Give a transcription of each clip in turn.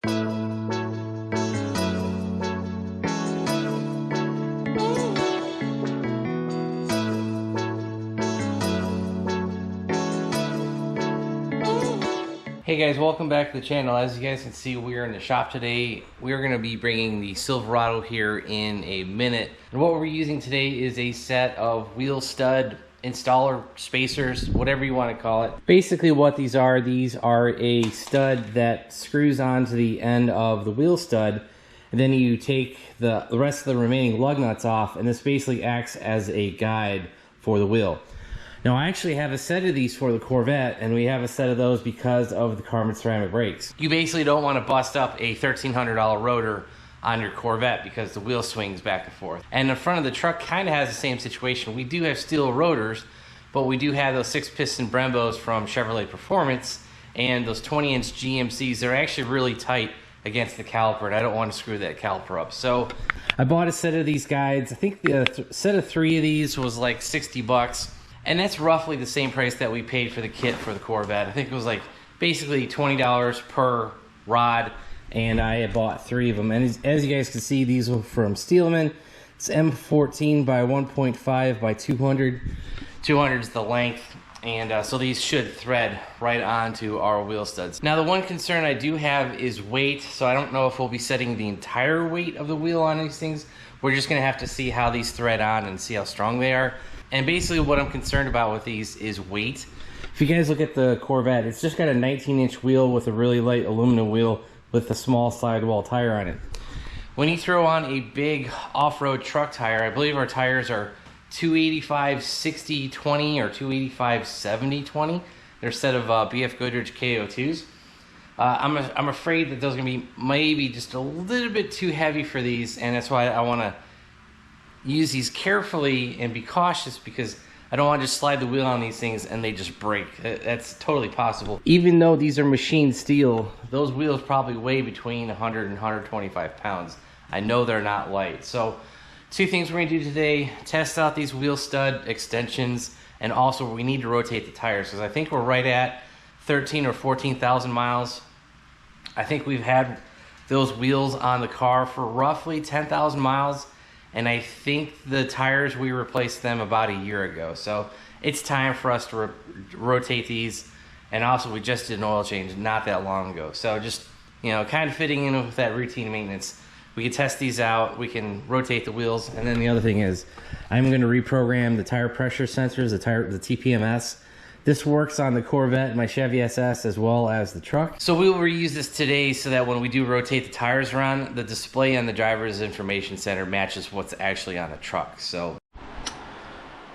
Hey guys, welcome back to the channel. As you guys can see, we are in the shop today. We are going to be bringing the Silverado here in a minute. And what we're using today is a set of wheel stud installer spacers, whatever you want to call it. Basically what these are a stud that screws onto the end of the wheel stud, and then you take the rest of the remaining lug nuts off, and this basically acts as a guide for the wheel. Now, I actually have a set of these for the Corvette, and we have a set of those because of the carbon ceramic brakes. You basically don't want to bust up a $1,300 rotor on your Corvette because the wheel swings back and forth. And the front of the truck kind of has the same situation. We do have steel rotors, but we do have those 6-piston Brembos from Chevrolet Performance, and those 20-inch GMCs. They're actually really tight against the caliper, and I don't want to screw that caliper up. So I bought a set of these guides. I think the set of 3 of these was like 60 bucks. And that's roughly the same price that we paid for the kit for the Corvette. I think it was like basically $20 per rod, and I had bought 3 of them. And as you guys can see, these were from Steelman. It's M14 by 1.5 by 200. 200 is the length, and so these should thread right onto our wheel studs. Now, the one concern I do have is weight, so I don't know if we'll be setting the entire weight of the wheel on these things. We're just gonna have to see how these thread on and see how strong they are. And basically what I'm concerned about with these is weight. If you guys look at the Corvette, it's just got a 19-inch wheel with a really light aluminum wheel with a small sidewall tire on it. When you throw on a big off-road truck tire, I believe our tires are 285/60/20 or 285/70/20. They're a set of BF Goodrich KO2s. I'm afraid that those are going to be maybe just a little bit too heavy for these, and that's why I want to use these carefully and be cautious, because I don't want to just slide the wheel on these things and they just break. That's totally possible. Even though these are machined steel, those wheels probably weigh between 100 and 125 pounds. I know they're not light. So 2 things we're going to do today: test out these wheel stud extensions, and also we need to rotate the tires, because I think we're right at 13 or 14,000 miles. I think we've had those wheels on the car for roughly 10,000 miles. And I think the tires, we replaced them about a year ago. So it's time for us to rotate these. And also, we just did an oil change not that long ago. So just, you know, kind of fitting in with that routine maintenance. We can test these out. We can rotate the wheels. And then the other thing is, I'm going to reprogram the tire pressure sensors, the TPMS. This works on the Corvette, my Chevy SS, as well as the truck. So we will reuse this today so that when we do rotate the tires around, the display on the driver's information center matches what's actually on the truck. So, all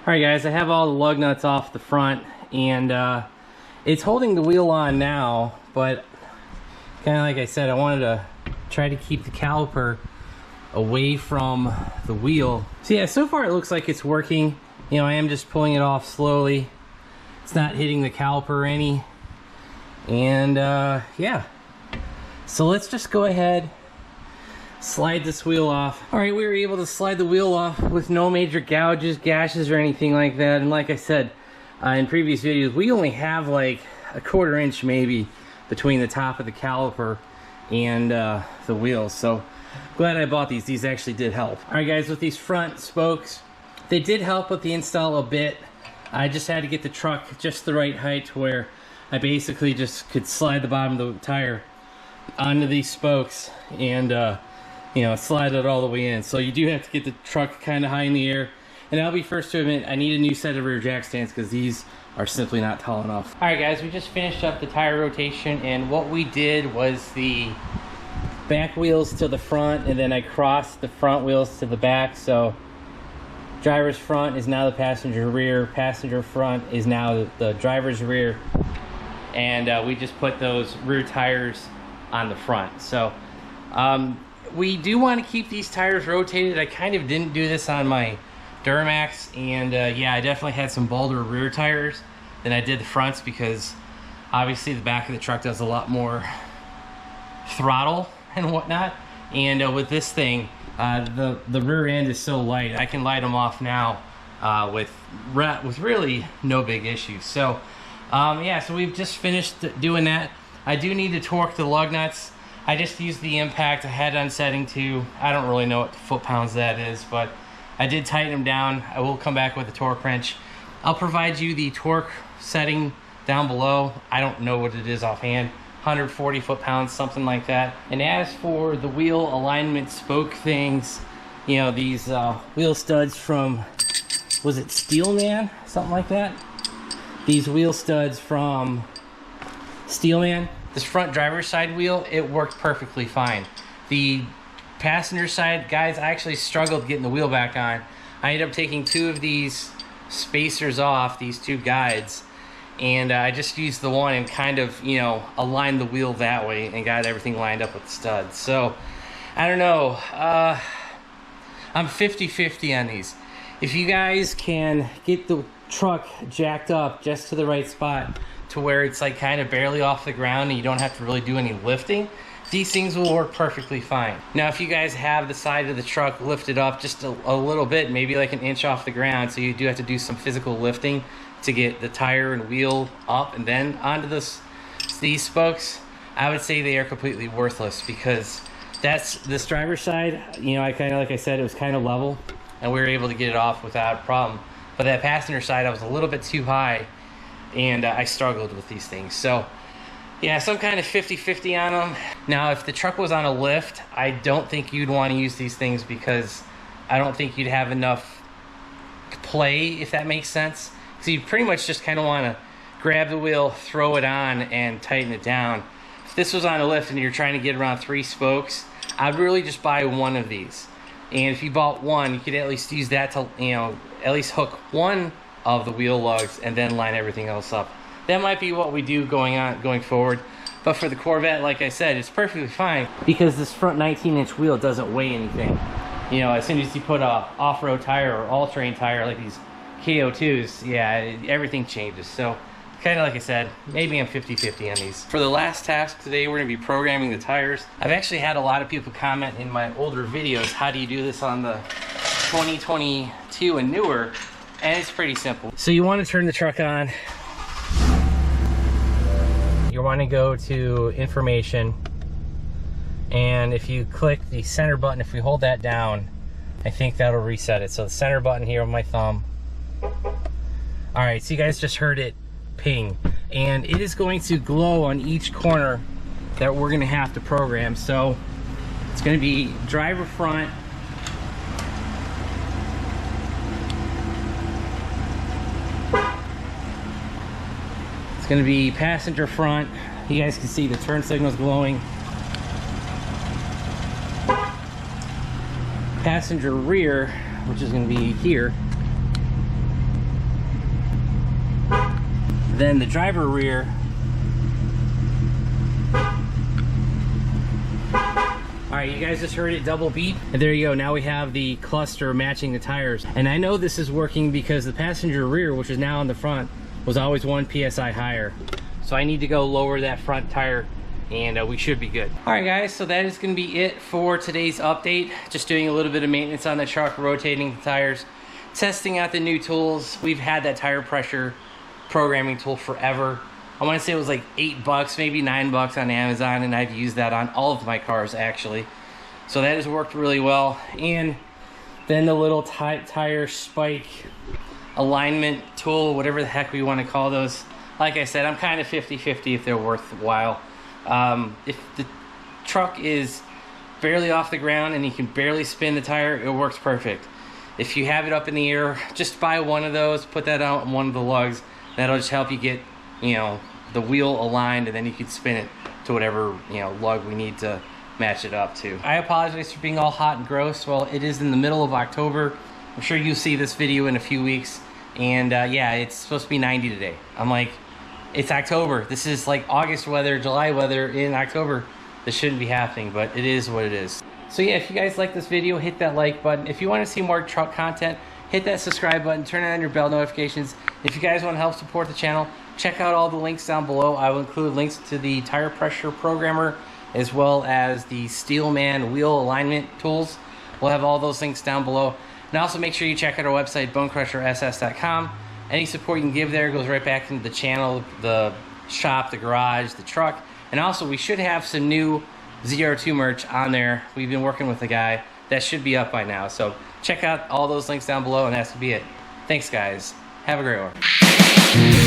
right guys, I have all the lug nuts off the front, and it's holding the wheel on now, but kind of like I said, I wanted to try to keep the caliper away from the wheel. So yeah, so far it looks like it's working. You know, I am just pulling it off slowly. It's not hitting the caliper any, and yeah, so let's just go ahead, slide this wheel off. All right, we were able to slide the wheel off with no major gouges, gashes, or anything like that. And like I said in previous videos, we only have like a 1/4 inch maybe between the top of the caliper and the wheels. So glad I bought these. These actually did help. All right guys, with these front spokes, they did help with the install a bit. I just had to get the truck just the right height to where I basically just could slide the bottom of the tire onto these spokes and you know, slide it all the way in. So you do have to get the truck kind of high in the air. And I'll be first to admit, I need a new set of rear jack stands because these are simply not tall enough. All right guys, we just finished up the tire rotation, and what we did was the back wheels to the front, and then I crossed the front wheels to the back. So driver's front is now the passenger rear, passenger front is now the driver's rear, and we just put those rear tires on the front. So we do want to keep these tires rotated. I kind of didn't do this on my Duramax, and yeah, I definitely had some bolder rear tires than I did the fronts, because obviously the back of the truck does a lot more throttle and whatnot. And with this thing, the rear end is so light, I can light them off now with really no big issues. So yeah, so we've just finished doing that. I do need to torque the lug nuts. I just used the impact. I had it on setting 2. I don't really know what foot-pounds that is, but I did tighten them down. I will come back with a torque wrench. I'll provide you the torque setting down below. I don't know what it is offhand. 140 foot-pounds, something like that. And as for the wheel alignment spoke things, you know, these wheel studs from, was it Steelman? Something like that? These wheel studs from Steelman. This front driver's side wheel, it worked perfectly fine. The passenger side, guys, I actually struggled getting the wheel back on. I ended up taking 2 of these spacers off, these 2 guides, and I just used the one and kind of, you know, aligned the wheel that way and got everything lined up with the studs. So, I don't know. I'm 50-50 on these. If you guys can get the truck jacked up just to the right spot to where it's like kind of barely off the ground and you don't have to really do any lifting, these things will work perfectly fine. Now, if you guys have the side of the truck lifted up just a little bit, maybe like an inch off the ground, so you do have to do some physical lifting to get the tire and wheel up and then onto these spokes, I would say they are completely worthless, because that's this driver's side, you know, I kind of, like I said, it was kind of level and we were able to get it off without a problem. But that passenger side, I was a little bit too high, and I struggled with these things. So yeah, some kind of 50-50 on them. Now, if the truck was on a lift, I don't think you'd want to use these things, because I don't think you'd have enough play, if that makes sense. So you pretty much just kind of want to grab the wheel, throw it on, and tighten it down. If this was on a lift and you're trying to get around 3 spokes, I'd really just buy one of these. And if you bought one, you could at least use that to, you know, at least hook one of the wheel lugs and then line everything else up. That might be what we do going forward. But for the Corvette, like I said, it's perfectly fine, because this front 19-inch wheel doesn't weigh anything. You know, as soon as you put a off-road tire or all-terrain tire like these KO2s, yeah, everything changes. So kind of like I said, maybe I'm 50-50 on these. For the last task today, we're going to be programming the tires. I've actually had a lot of people comment in my older videos, how do you do this on the 2022 and newer? And it's pretty simple. So you want to turn the truck on. You want to go to information, and if you click the center button, if we hold that down, I think that'll reset it. So the center button here with my thumb. All right, so you guys just heard it ping, and it is going to glow on each corner that we're going to have to program. So it's going to be driver front, it's going to be passenger front. You guys can see the turn signals glowing. Passenger rear, which is going to be here. Then the driver rear. All right, you guys just heard it double beep, and there you go. Now we have the cluster matching the tires. And I know this is working because the passenger rear, which is now on the front, was always 1 PSI higher. So I need to go lower that front tire, and we should be good. All right, guys, so that is gonna be it for today's update. Just doing a little bit of maintenance on the truck, rotating the tires, testing out the new tools. We've had that tire pressure programming tool forever. I want to say it was like $8, maybe $9 on Amazon, and I've used that on all of my cars actually. So that has worked really well. And then the little tire spike alignment tool, whatever the heck we want to call those. Like I said, I'm kind of 50-50 if they're worthwhile. If the truck is barely off the ground and you can barely spin the tire, it works perfect. If you have it up in the air, just buy one of those, put that out on one of the lugs. That'll just help you get, you know, the wheel aligned, and then you can spin it to whatever, you know, lug we need to match it up to. I apologize for being all hot and gross. Well, it is in the middle of October. I'm sure you'll see this video in a few weeks. And yeah, it's supposed to be 90 today. I'm like, it's October. This is like August weather, July weather in October. This shouldn't be happening, but it is what it is. So yeah, if you guys like this video, hit that like button. If you want to see more truck content, hit that subscribe button, turn on your bell notifications. If you guys want to help support the channel, check out all the links down below. I will include links to the tire pressure programmer, as well as the Steelman wheel alignment tools. We'll have all those links down below. And also make sure you check out our website, BonecrrusherSS.com. Any support you can give there goes right back into the channel, the shop, the garage, the truck. And also, we should have some new ZR2 merch on there. We've been working with a guy. That should be up by now. So check out all those links down below, and that's to be it. Thanks, guys. Have a great one.